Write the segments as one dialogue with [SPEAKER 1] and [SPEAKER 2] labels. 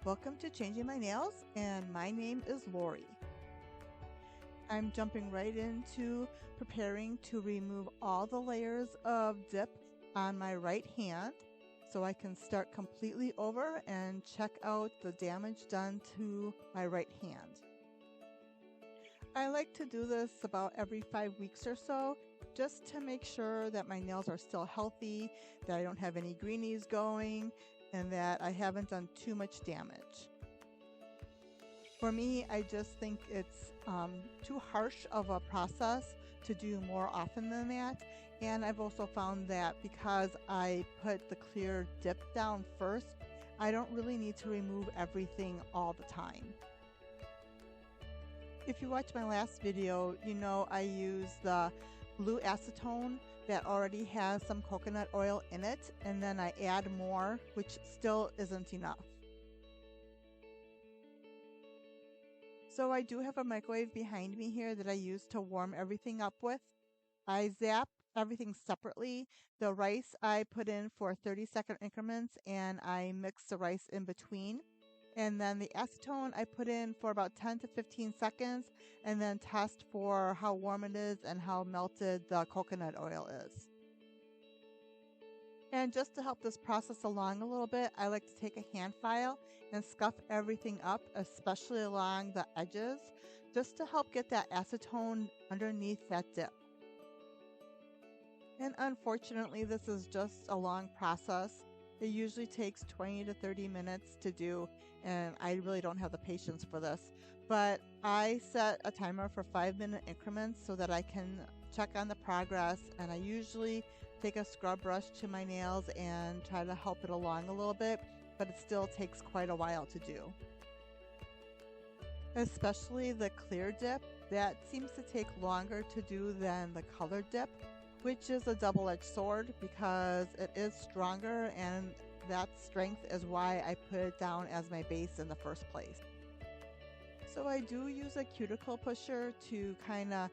[SPEAKER 1] Welcome to Changing My Nails, and my name is Lori. I'm jumping right into preparing to remove all the layers of dip on my right hand so I can start completely over and check out the damage done to my right hand. I like to do this about every 5 weeks or so, just to make sure that my nails are still healthy, that I don't have any greenies going, and that I haven't done too much damage. For me, I just think it's too harsh of a process to do more often than that. And I've also found that because I put the clear dip down first, I don't really need to remove everything all the time. If you watched my last video, you know I use the blue acetone that already has some coconut oil in it, and then I add more, which still isn't enough. So I do have a microwave behind me here that I use to warm everything up with. I zap everything separately. The rice I put in for 30-second increments, and I mix the rice in between. And then the acetone I put in for about 10 to 15 seconds and then test for how warm it is and how melted the coconut oil is. And just to help this process along a little bit, I like to take a hand file and scuff everything up, especially along the edges, just to help get that acetone underneath that dip. And unfortunately, this is just a long process. It usually takes 20 to 30 minutes to do, and I really don't have the patience for this. But I set a timer for 5-minute increments so that I can check on the progress, and I usually take a scrub brush to my nails and try to help it along a little bit, but it still takes quite a while to do. Especially the clear dip, that seems to take longer to do than the colored dip, which is a double-edged sword because it is stronger, and that strength is why I put it down as my base in the first place. So I do use a cuticle pusher to kind of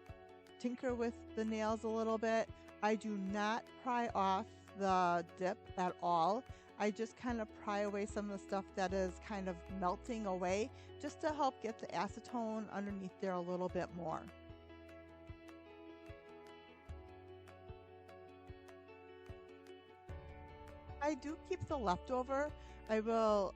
[SPEAKER 1] tinker with the nails a little bit. I do not pry off the dip at all. I just kind of pry away some of the stuff that is kind of melting away, just to help get the acetone underneath there a little bit more. I do keep the leftover. I will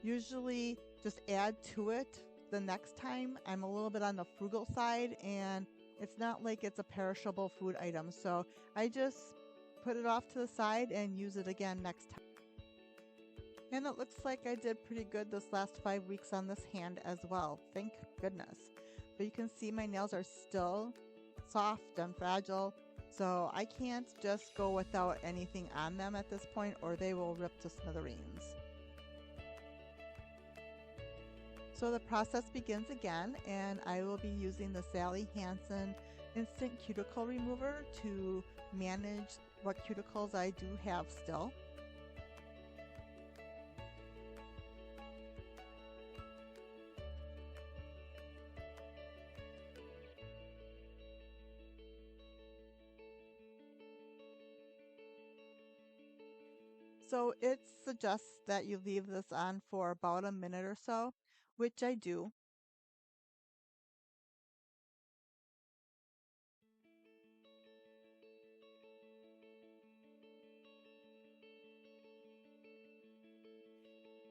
[SPEAKER 1] usually just add to it the next time. I'm a little bit on the frugal side, and it's not like it's a perishable food item. So I just put it off to the side and use it again next time. And it looks like I did pretty good this last 5 weeks on this hand as well. Thank goodness. But you can see my nails are still soft and fragile. So I can't just go without anything on them at this point, or they will rip to smithereens. So the process begins again, and I will be using the Sally Hansen Instant Cuticle Remover to manage what cuticles I do have still. So it suggests that you leave this on for about a minute or so, which I do.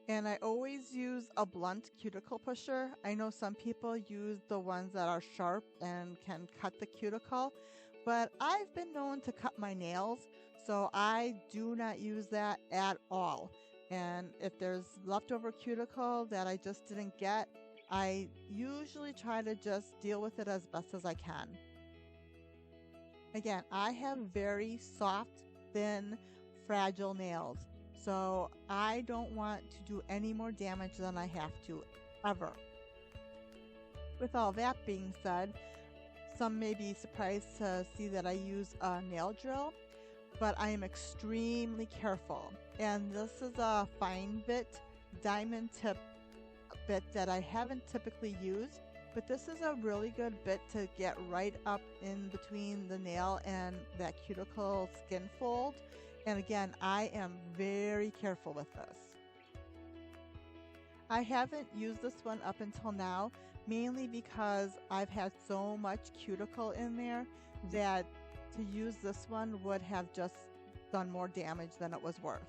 [SPEAKER 1] And I always use a blunt cuticle pusher. I know some people use the ones that are sharp and can cut the cuticle, but I've been known to cut my nails, so I do not use that at all. And if there's leftover cuticle that I just didn't get, I usually try to just deal with it as best as I can. Again, I have very soft, thin, fragile nails. So I don't want to do any more damage than I have to, ever. With all that being said, some may be surprised to see that I use a nail drill, but I am extremely careful. And this is a fine bit, diamond tip bit that I haven't typically used, but this is a really good bit to get right up in between the nail and that cuticle skin fold. And again, I am very careful with this. I haven't used this one up until now, mainly because I've had so much cuticle in there that to use this one would have just done more damage than it was worth.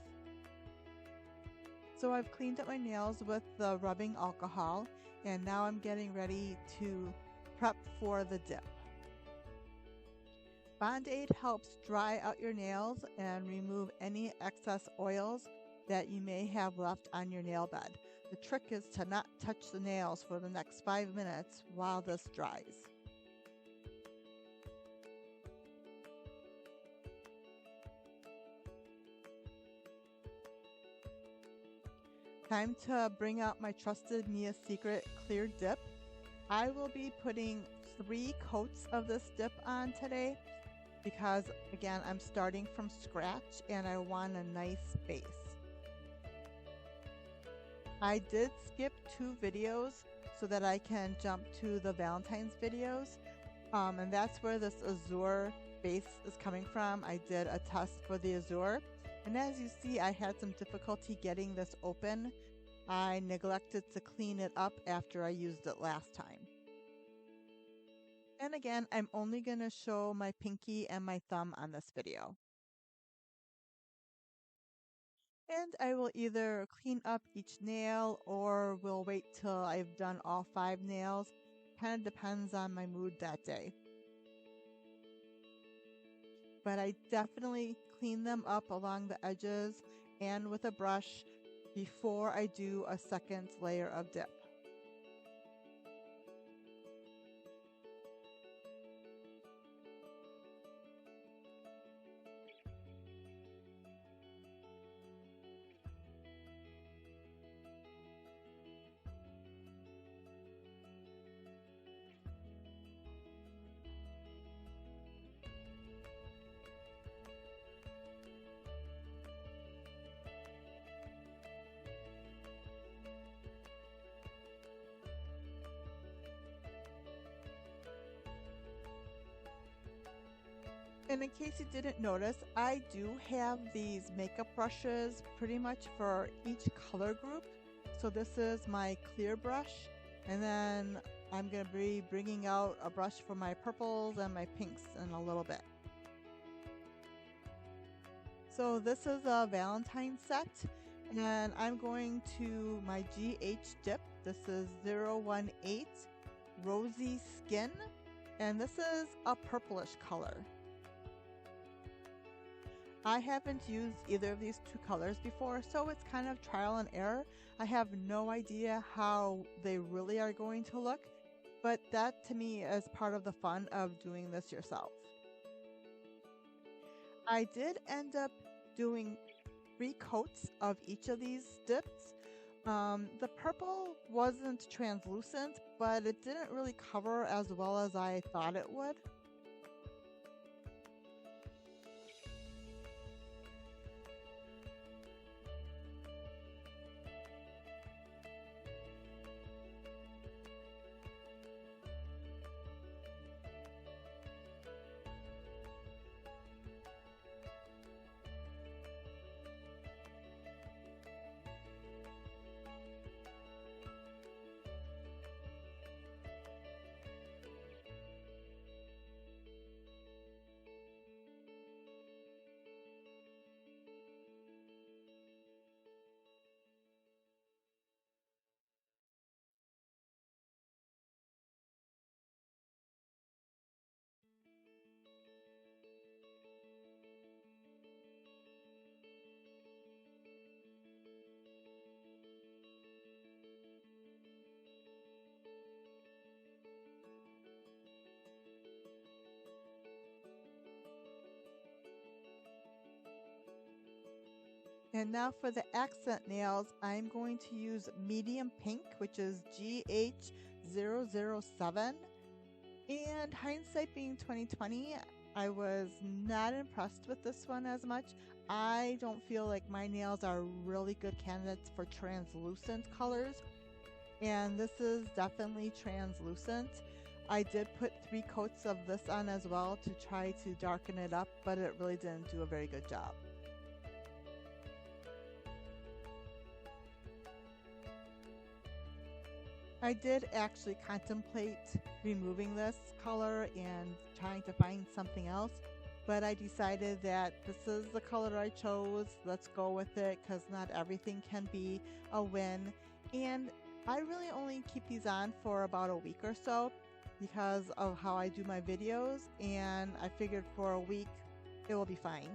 [SPEAKER 1] So I've cleaned up my nails with the rubbing alcohol, and now I'm getting ready to prep for the dip. Band-Aid helps dry out your nails and remove any excess oils that you may have left on your nail bed. The trick is to not touch the nails for the next 5 minutes while this dries. Time to bring out my trusted Mia Secret Clear Dip. I will be putting 3 coats of this dip on today because, again, I'm starting from scratch and I want a nice base. I did skip 2 videos so that I can jump to the Valentines videos, and that's where this Azure base is coming from. I did a test for the Azure, and as you see, I had some difficulty getting this open. I neglected to clean it up after I used it last time. And again, I'm only going to show my pinky and my thumb on this video. And I will either clean up each nail or will wait till I've done all 5 nails. Kind of depends on my mood that day. But I definitely clean them up along the edges and with a brush before I do a second layer of dip. And in case you didn't notice, I do have these makeup brushes pretty much for each color group. So this is my clear brush, and then I'm going to be bringing out a brush for my purples and my pinks in a little bit. So this is a Valentine set, and I'm going to my GHDip. This is 018 Rosy Skin, and this is a purplish color. I haven't used either of these 2 colors before, so it's kind of trial and error. I have no idea how they really are going to look, but that to me is part of the fun of doing this yourself. I did end up doing 3 coats of each of these dips. The purple wasn't translucent, but it didn't really cover as well as I thought it would. And now for the accent nails, I'm going to use medium pink, which is GH007. And hindsight being 2020, I was not impressed with this one as much. I don't feel like my nails are really good candidates for translucent colors, and this is definitely translucent. I did put 3 coats of this on as well to try to darken it up, but it really didn't do a very good job. I did actually contemplate removing this color and trying to find something else, but I decided that this is the color I chose. Let's go with it because not everything can be a win. And I really only keep these on for about a week or so because of how I do my videos, and I figured for a week it will be fine.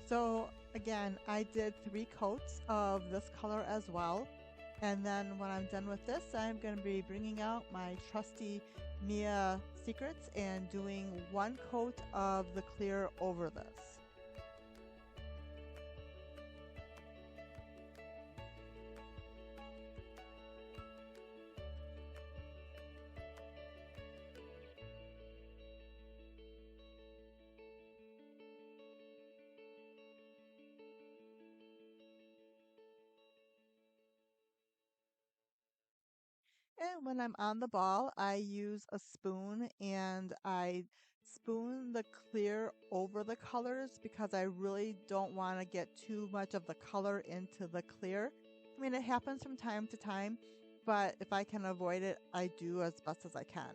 [SPEAKER 1] So again, I did 3 coats of this color as well. And then when I'm done with this, I'm going to be bringing out my trusty Mia Secrets and doing 1 coat of the clear over this. And when I'm on the ball, I use a spoon and I spoon the clear over the colors because I really don't want to get too much of the color into the clear. I mean, it happens from time to time, but if I can avoid it, I do as best as I can.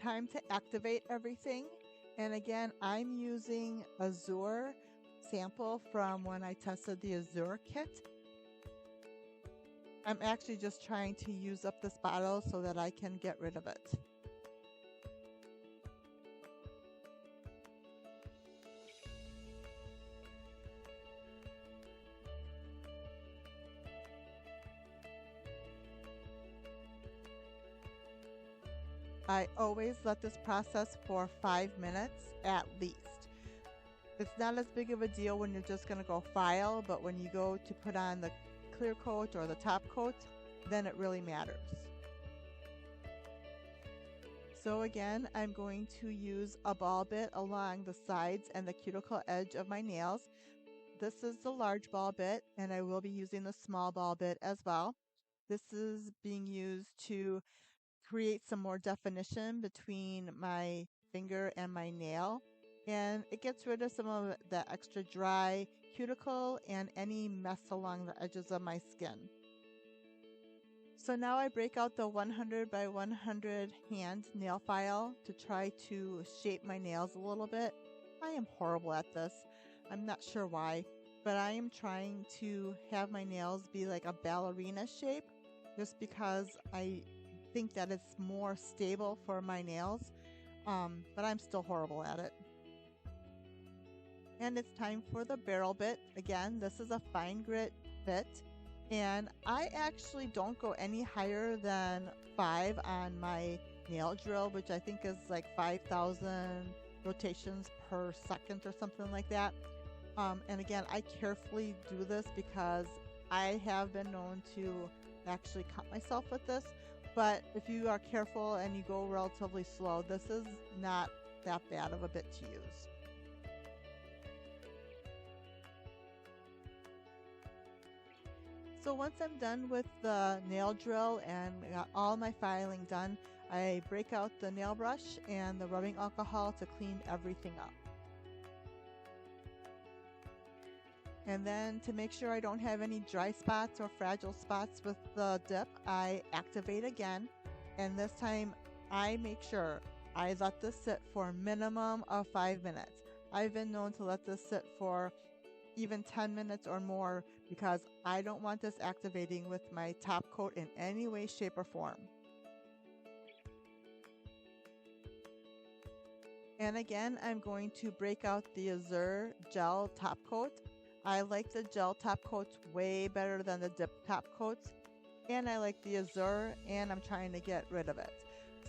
[SPEAKER 1] Time to activate everything. And again, I'm using Azure sample from when I tested the Azure kit. I'm actually just trying to use up this bottle so that I can get rid of it. I always let this process for 5 minutes at least. It's not as big of a deal when you're just going to go file, but when you go to put on the clear coat or the top coat, then it really matters. So again, I'm going to use a ball bit along the sides and the cuticle edge of my nails. This is the large ball bit, and I will be using the small ball bit as well. This is being used to create some more definition between my finger and my nail, and it gets rid of some of the extra dry cuticle and any mess along the edges of my skin. So now I break out the 100 by 100 hand nail file to try to shape my nails a little bit. I am horrible at this. I'm not sure why, but I am trying to have my nails be like a ballerina shape just because I think that it's more stable for my nails, but I'm still horrible at it. And it's time for the barrel bit. Again, this is a fine grit bit, And I actually don't go any higher than 5 on my nail drill, which I think is like 5,000 rotations per second or something like that. And again, I carefully do this because I have been known to actually cut myself with this. But if you are careful and you go relatively slow, this is not that bad of a bit to use. So once I'm done with the nail drill and got all my filing done, I break out the nail brush and the rubbing alcohol to clean everything up. And then to make sure I don't have any dry spots or fragile spots with the dip, I activate again. And this time I make sure I let this sit for a minimum of 5 minutes. I've been known to let this sit for even 10 minutes or more because I don't want this activating with my top coat in any way, shape, or form. And again, I'm going to break out the Azure gel top coat. I like the gel top coats way better than the dip top coats. And I like the Azure, and I'm trying to get rid of it.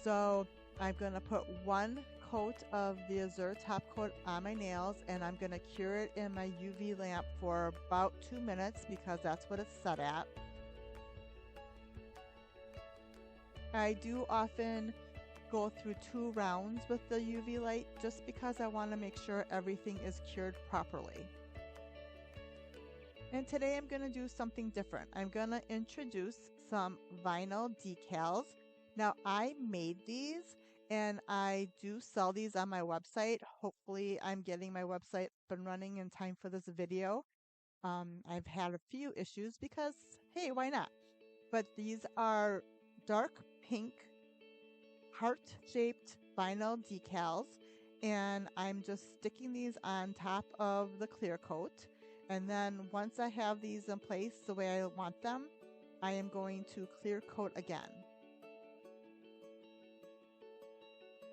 [SPEAKER 1] So I'm going to put one coat of the Azure top coat on my nails, and I'm going to cure it in my UV lamp for about 2 minutes because that's what it's set at. I do often go through 2 rounds with the UV light just because I want to make sure everything is cured properly. And today I'm going to do something different. I'm going to introduce some vinyl decals. Now I made these and I do sell these on my website. Hopefully I'm getting my website up and running in time for this video. I've had a few issues because, hey, why not? But these are dark pink heart-shaped vinyl decals, and I'm just sticking these on top of the clear coat. And then once I have these in place the way I want them, I am going to clear coat again.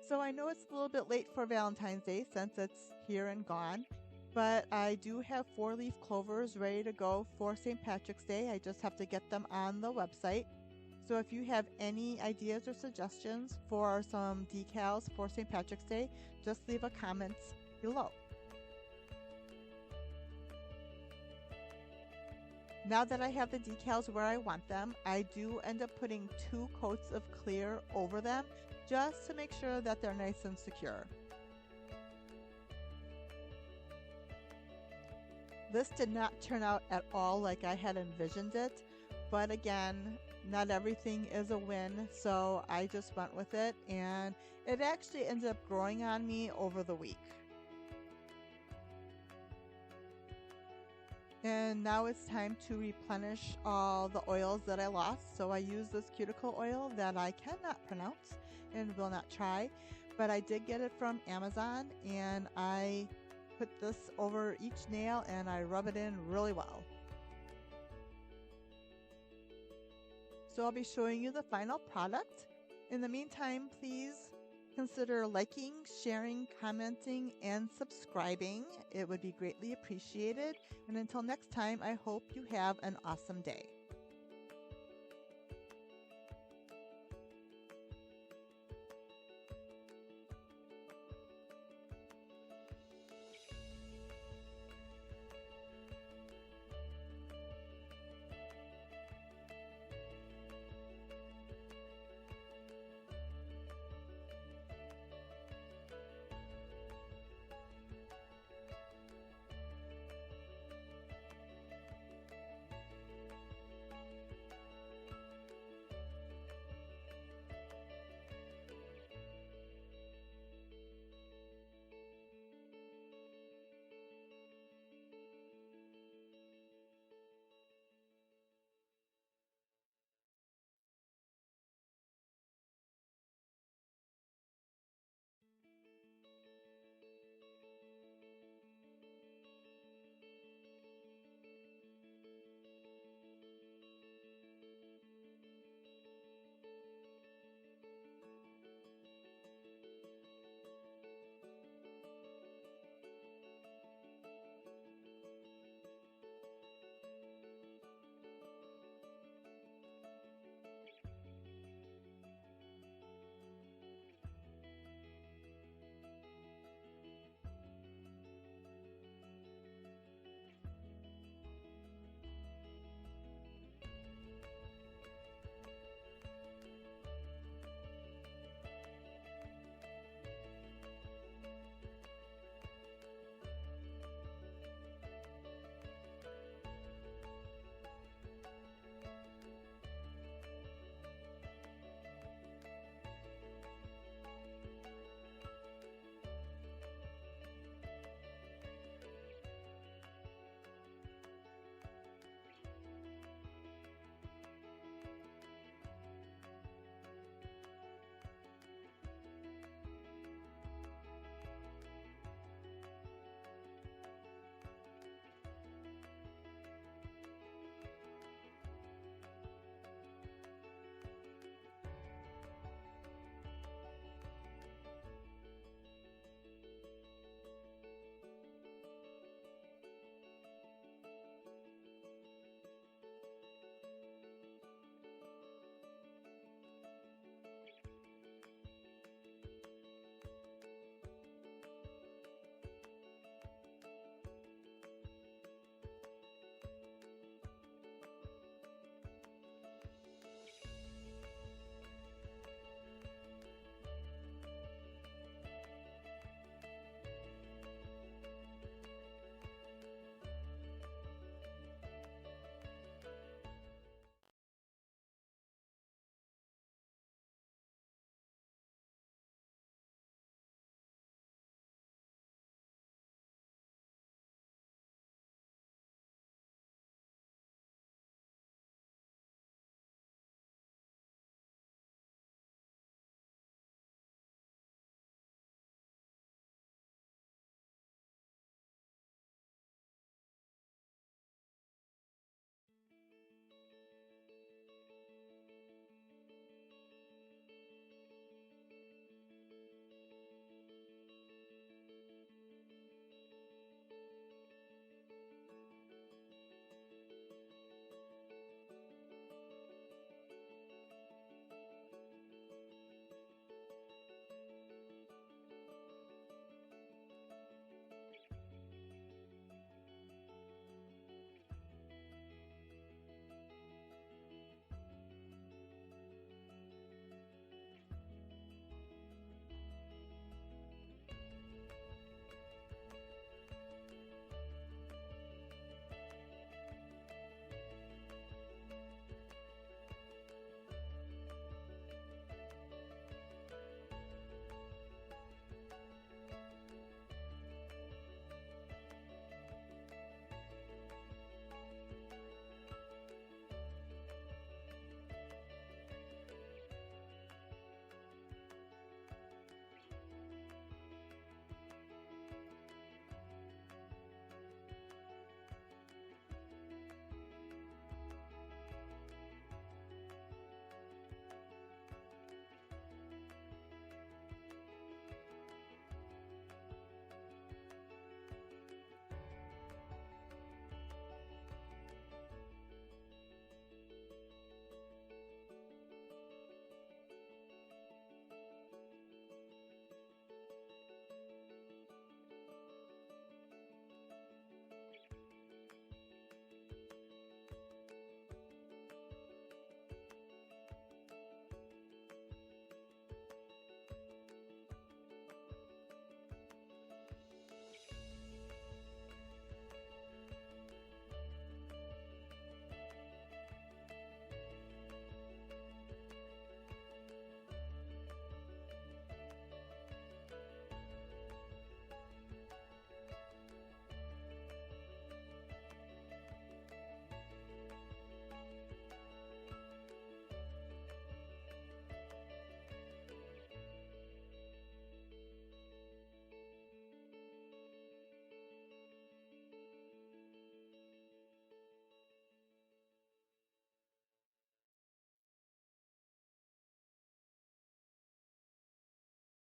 [SPEAKER 1] So I know it's a little bit late for Valentine's Day since it's here and gone, but I do have 4-leaf clovers ready to go for St. Patrick's Day. I just have to get them on the website. So if you have any ideas or suggestions for some decals for St. Patrick's Day, just leave a comment below. Now that I have the decals where I want them, I do end up putting 2 coats of clear over them just to make sure that they're nice and secure. This did not turn out at all like I had envisioned it, but again, not everything is a win, so I just went with it, and it actually ended up growing on me over the week. And now it's time to replenish all the oils that I lost. So I use this Cuticle Oil that I cannot pronounce and will not try, but I did get it from Amazon, and I put this over each nail and I rub it in really well. So I'll be showing you the final product. In the meantime, please consider liking, sharing, commenting, and subscribing. It would be greatly appreciated. And until next time, I hope you have an awesome day.